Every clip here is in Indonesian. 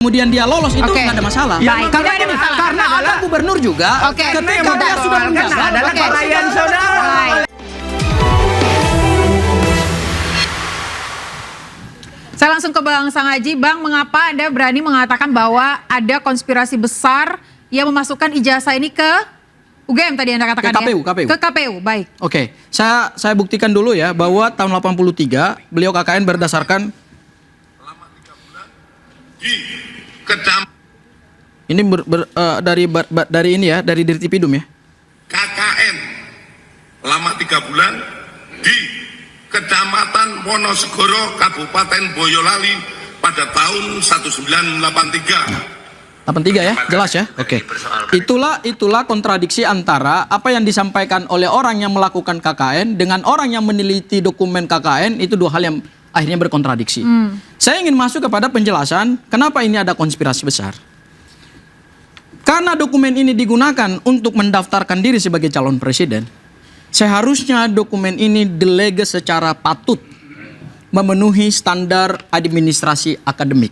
kemudian dia lolos itu nggak ada masalah. Baik, Karena tidak ada masalah. karena ada gubernur juga ketika dia sudah menjabat adalah kekayaan saudara. Saya langsung ke Bang Sangaji. Bang, mengapa Anda berani mengatakan bahwa ada konspirasi besar yang memasukkan ijazah ini ke UGM tadi Anda katakan ke KPU, ya? KPU. Ke KPU, baik. Oke, saya buktikan dulu ya bahwa tahun 83 beliau KKN berdasarkan ini dari ini ya, dari Dirtipidum ya. KKN lama 3 bulan di Kecamatan Wonosegoro, Kabupaten Boyolali pada tahun 1983. 83 ya, jelas ya. Oke. Itulah kontradiksi antara apa yang disampaikan oleh orang yang melakukan KKN dengan orang yang meneliti dokumen KKN, itu dua hal yang akhirnya berkontradiksi. Saya ingin masuk kepada penjelasan kenapa ini ada konspirasi besar. Karena dokumen ini digunakan untuk mendaftarkan diri sebagai calon presiden, seharusnya dokumen ini deleges secara patut memenuhi standar administrasi akademik.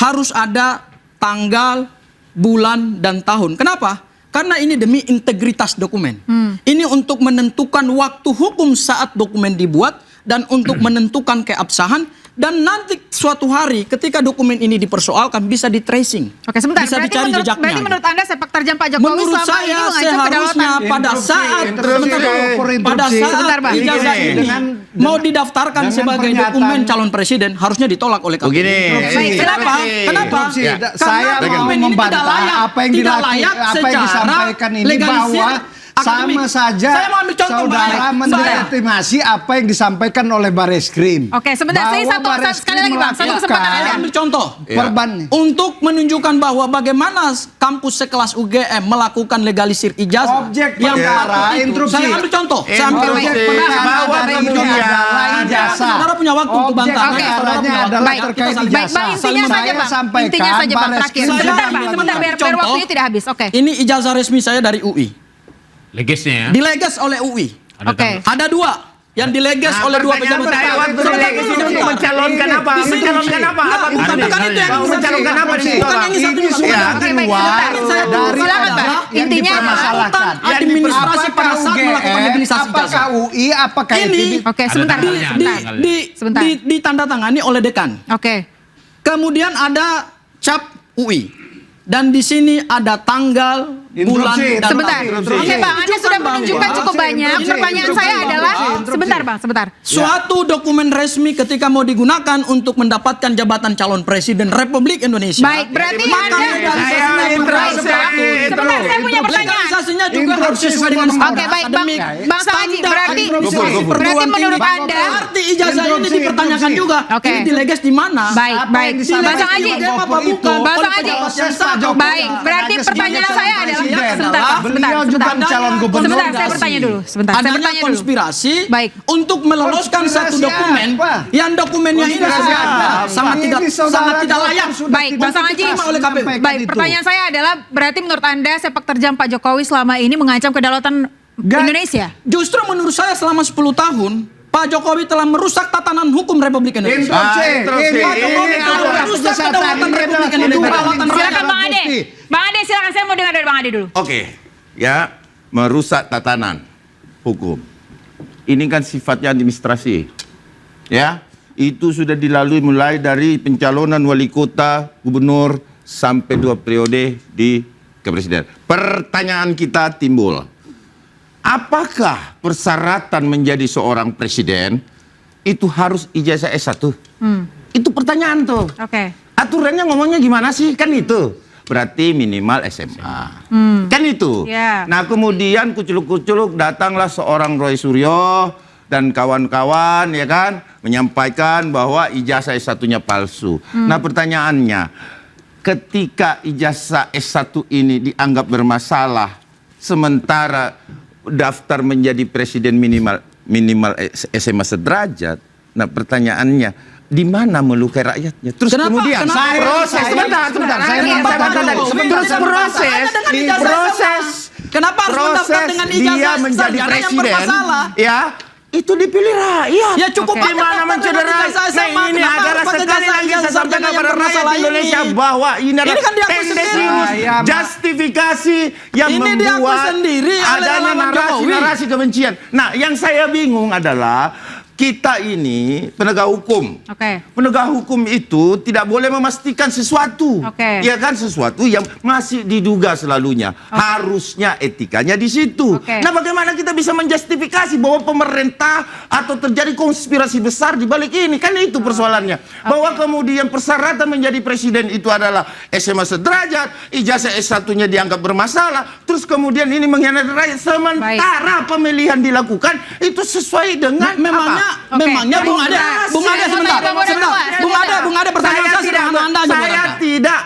Harus ada tanggal, bulan, dan tahun. Kenapa? Karena ini demi integritas dokumen. Ini untuk menentukan waktu hukum saat dokumen dibuat dan untuk menentukan keabsahan. Dan nanti suatu hari ketika dokumen ini dipersoalkan bisa di tracing. Oke, sebentar. Bisa dicari jejaknya. Berarti menurut Anda sepak terjang Pak Jokowi menurut selama saya ini mengancam seharusnya kedaulatan? pada saat Sebentar, Bang. ijazah ini mau didaftarkan sebagai dokumen calon presiden harusnya ditolak oleh KPU. Baik, Kenapa? Kenapa? Saya mau membantah apa yang disampaikan ini bahwa sama saja saudara mendelegitimasi apa yang disampaikan oleh Bareskrim. Oke, sebentar. Saya sekali lagi Bang, satu kesempatan Saya Anda. ambil contoh. Korban. Untuk menunjukkan bahwa bagaimana kampus sekelas UGM melakukan legalisir ijazah. Objek yang perkara, patut itu. instruksi. Saya ambil contoh. Saya ambil Objek contoh. perkara adalah ijazah. Saudara punya waktu untuk Objek bantah. perkaranya adalah Baik. terkait Baik, ijazah. Bang, intinya saja Bang. Sampaikan Intinya saja Bang, terakhir. Bareskrim Sebentar sudah Bang, sebentar biar Contoh. waktunya tidak habis. Oke. Ini ijazah resmi saya dari UI. Legesnya ya? Dileges oleh UI. Oke. Ada dua yang dileges oleh dua pejabat. Saya waktu dileges itu mencalonkan apa? Mencalonkan apa? Apa Bukan itu yang mencalonkan apa di situ? Bukan yang ini satu Ini sudah Oke, baik, keluar sebentar. dari Silakan, Bang. yang Intinya dipermasalahkan. administrasi pada saat melakukan legalisasi Apakah ijazah. UI, apakah Ini Oke, sebentar. Sebentar. Ditandátangani oleh dekan. Oke. Kemudian ada cap UI. Dan di sini ada tanggal, bulan, dan Sebentar. tahun. Oke Bang, Anda sudah menunjukkan cukup banyak. Pertanyaan saya adalah, sebentar Bang, sebentar. Suatu dokumen resmi ketika mau digunakan untuk mendapatkan jabatan calon presiden Republik Indonesia. Baik, berarti maka Anda... legalisasinya Sebentar, saya punya pertanyaan. Legalisasinya juga harus sesuai dengan standar Oke, baik, Bang. akademik. Bang Sangaji, berarti Perguruan menurut tinggi. Anda... Berarti ijazah ini dipertanyakan juga. Oke. Ini dileges di mana? Baik, baik. Bang Sangaji, Apa bukan? Bang Oleh Sangaji, pejabat yang sah. baik. Berarti pertanyaan saya adalah... Sebentar, Bang. Beliau juga calon gubernur. Sebentar, saya bertanya dulu. Sebentar, saya Adanya bertanya dulu. konspirasi Baik. untuk meloloskan satu Konspirasi dokumen apa? yang dokumennya ini Konspirasi apa? sangat Ini saudara tidak layak. Baik, Bang Sangaji. oleh KPU. Baik, pertanyaan saya adalah berarti menurut Anda sepak terjang Pak Jokowi selama ini mengancam kedaulatan Indonesia? Justru menurut saya selama 10 tahun Pak Jokowi telah merusak tatanan hukum Republik Indonesia. Pak Jokowi telah merusak kedaulatan Republik Indonesia. Silakan Bang Ade. Bang Ade, silakan, saya mau dengar dari Bang Ade dulu. Oke, ya, merusak tatanan hukum. Ini kan sifatnya administrasi. Ya, itu sudah dilalui mulai dari pencalonan wali kota, gubernur sampai 2 periode di kepresiden. Pertanyaan kita timbul. Apakah persyaratan menjadi seorang presiden itu harus ijazah S1? Itu pertanyaan tuh. Oke. Aturannya ngomongnya gimana sih? Kan itu. Berarti minimal SMA. Kan itu. Ya. Nah kemudian kuculuk-kuculuk datanglah seorang Roy Suryo dan kawan-kawan ya kan menyampaikan bahwa ijazah S1-nya palsu. Nah pertanyaannya, ketika ijazah S1 ini dianggap bermasalah sementara daftar menjadi presiden minimal SMA sederajat. Nah pertanyaannya, di mana melukai rakyatnya? Terus kemudian proses sebentar. Saya Kenapa harus mendaftar dengan ijazah dia menjadi sarjana yang presiden? bermasalah? Ya, itu dipilih rakyat. Ya cukup Oke. aja Gimana fakta mencederai? saya Nah, sama. ini Kenapa adalah harus pakai sekali jasa lagi saya sarjana sampaikan yang kepada rakyat bermasalah Indonesia ini? bahwa ini adalah kan diaku tendensius, sendiri. justifikasi yang Ini diaku membuat sendiri oleh adanya relawan Jokowi. narasi kebencian. Nah, yang saya bingung adalah kita ini penegak hukum. Oke. Penegak hukum itu tidak boleh memastikan sesuatu. Oke. Ya kan, sesuatu yang masih diduga selalunya. Harusnya etikanya di situ. Oke. Nah, bagaimana kita bisa menjustifikasi bahwa pemerintah atau terjadi konspirasi besar di balik ini? Kan itu persoalannya. Bahwa kemudian persyaratan menjadi presiden itu adalah SMA sederajat, ijazah S1-nya dianggap bermasalah, terus kemudian ini mengkhianati rakyat. Sementara pemilihan dilakukan itu sesuai dengan Oke. Memangnya Bung Ade, Saya mau sebentar. tanya Bung Ade, Bung Ade pertanyaan saya sederhana Anda aja buat Anda.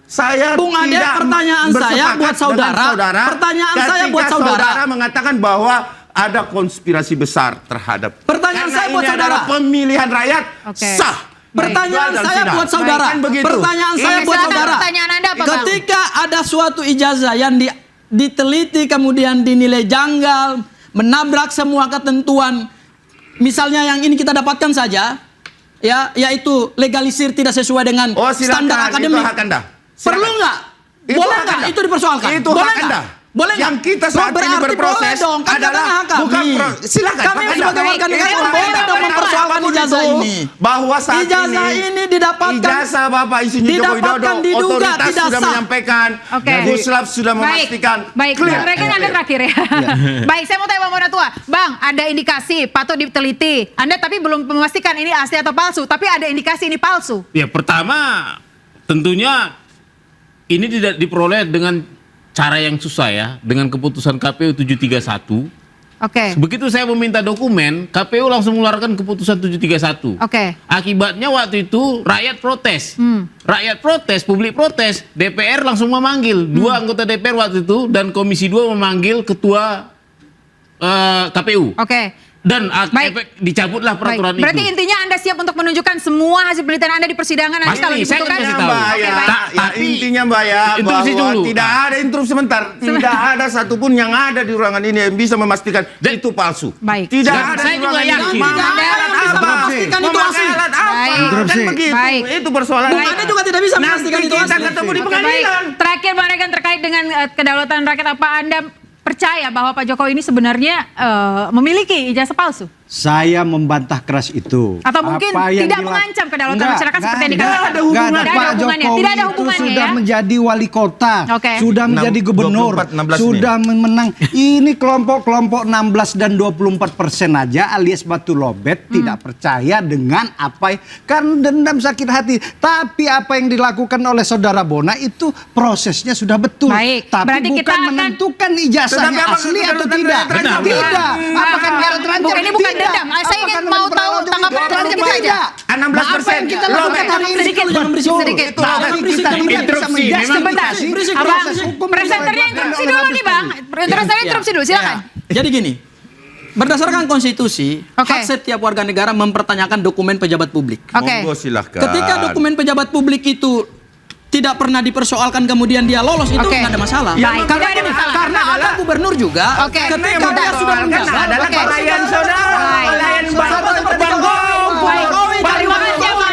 Saya Bung Ade, tidak pertanyaan saya bersepakat buat dengan saudara. Pertanyaan saya buat ketika saudara. mengatakan bahwa ada konspirasi besar terhadap. Pertanyaan Karena saya buat ini saudara. adalah pemilihan rakyat Oke. sah. Pertanyaan Dalam saya sidang. buat saudara. Kan begitu. Pertanyaan saya Oke, buat silakan saudara. pertanyaan Anda apa, Bang? Ketika ada suatu ijazah yang diteliti kemudian dinilai janggal, menabrak semua ketentuan, misalnya yang ini kita dapatkan saja, ya, yaitu legalisir tidak sesuai dengan Oh, silakan, standar akademik. itu hak Anda. Silakan. Perlu nggak? Itu Boleh hak nggak Anda. itu dipersoalkan? Itu Boleh hak nggak? Anda. Boleh nggak? Yang kita saat ini Berarti berproses boleh dong, kan adalah katakan hak kami. bukan silakan. Kami hak sebagai Anda. warga negara Itu hak boleh Anda. dong mempersoalkan Apapun ijazah itu, ini. Bahwa saat Ijazah ini didapatkan- ijazah Bapak Insinyur Joko Widodo, didapatkan diduga otoritas tidak sudah sah. menyampaikan, Oke. Puslap sudah memastikan. Baik, Clear. Bang Regen Anda terakhir ya. Baik, saya mau tanya Bang Monatua. Bang, ada indikasi patut diteliti. Anda tapi belum memastikan ini asli atau palsu, tapi ada indikasi ini palsu. Ya pertama tentunya ini tidak diperoleh dengan cara yang susah ya, dengan keputusan KPU 731. Oke. Begitu saya meminta dokumen, KPU langsung mengeluarkan keputusan 731. Oke. Akibatnya waktu itu rakyat protes. Rakyat protes, publik protes, DPR langsung memanggil dua anggota DPR waktu itu dan Komisi 2 memanggil ketua KPU. Oke. Dan Baik. efek dicabutlah Baik. peraturan Berarti itu. intinya Anda siap untuk menunjukkan semua hasil penelitian Anda di persidangan nanti Pasti, kalau saya dibutuhkan. kasih Intinya tahu. Mbak, Oke, ya, baik. ya, Tapi- intinya Mbak ya, Interupsi bahwa dulu. tidak ada interupsi sebentar. Tidak ada satupun yang ada di ruangan ini yang bisa memastikan itu palsu. Baik. Tidak Dan ada saya di juga ruangan ini. yakin. Memakai Anda alat bisa apa? memastikan itu Memakai asli. alat apa? Baik. Kan begitu. Baik. Itu persoalan. Bung Ade juga tidak bisa memastikan Nanti itu kita asli. ketemu di Oke, pengadilan. baik. Terakhir Bang Regen terkait dengan kedaulatan rakyat, apa Anda percaya bahwa Pak Jokowi ini sebenarnya memiliki ijazah palsu? Saya membantah keras itu. Atau mungkin Apa yang tidak mengancam kedaulatan masyarakat seperti yang dikatakan. Ada hubungan. Tidak ada hubungannya. Jokowi Tidak ada itu hubungannya sudah ya. menjadi wali kota, Oke. sudah menjadi gubernur, 24, 16 sudah menang. Ini kelompok-kelompok 16 dan 24% aja alias batu lobet tidak percaya dengan apa kan dendam sakit hati. Tapi apa yang dilakukan oleh saudara Bona itu prosesnya sudah betul. Baik. Tapi Berarti kita bukan akan- menentukan ijazahnya Tetapi apakah asli atau kedaulatan tidak. rakyat terancam? Tidak. Apakah negara terancam? Bukan, ini bukan Tidak. dendam. Saya ingin Apakah mau negara tahu terancam? tanggapan Tidak. Anda sedikit saja. 16%. Apa yang kita lakukan Lobet. hari ini? Sedikit, Bang. Betul. Sedikit. Itu Tapi lobet. kita tidak bisa Interupsi. menjustifikasi Berisik, Abang, proses hukum presenternya yang interupsi dilakukan dulu oleh nih Bang. Presenternya interupsi dulu, silakan. Jadi gini, berdasarkan konstitusi, Oke. hak setiap warga negara mempertanyakan dokumen pejabat publik. Oke. Monggo silahkan. Ketika dokumen pejabat publik itu tidak pernah dipersoalkan kemudian dia lolos itu Oke. nggak ada masalah. Baik, tidak ada masalah. Karena ada gubernur juga Oke. ketika Yang dia sudah mempersoalkan menjabat adalah Oke. klien saudara, Baik. klien Bang Baik. Terima kasih ya Bang.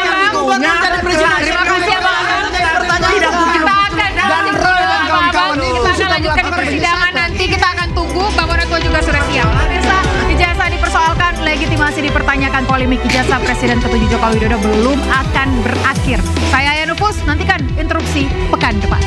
Terima kasih ya Bang. Kita akan lanjutkan di persidangan nanti. Kita akan tunggu. Bang Monatua juga sudah siap. Pemirsa, ijazah dipersoalkan, legitimasi dipertanyakan, polemik ijazah Presiden ke-7 Joko Widodo belum akan berakhir. Saya Yanufus, nantikan interupsi pekan depan.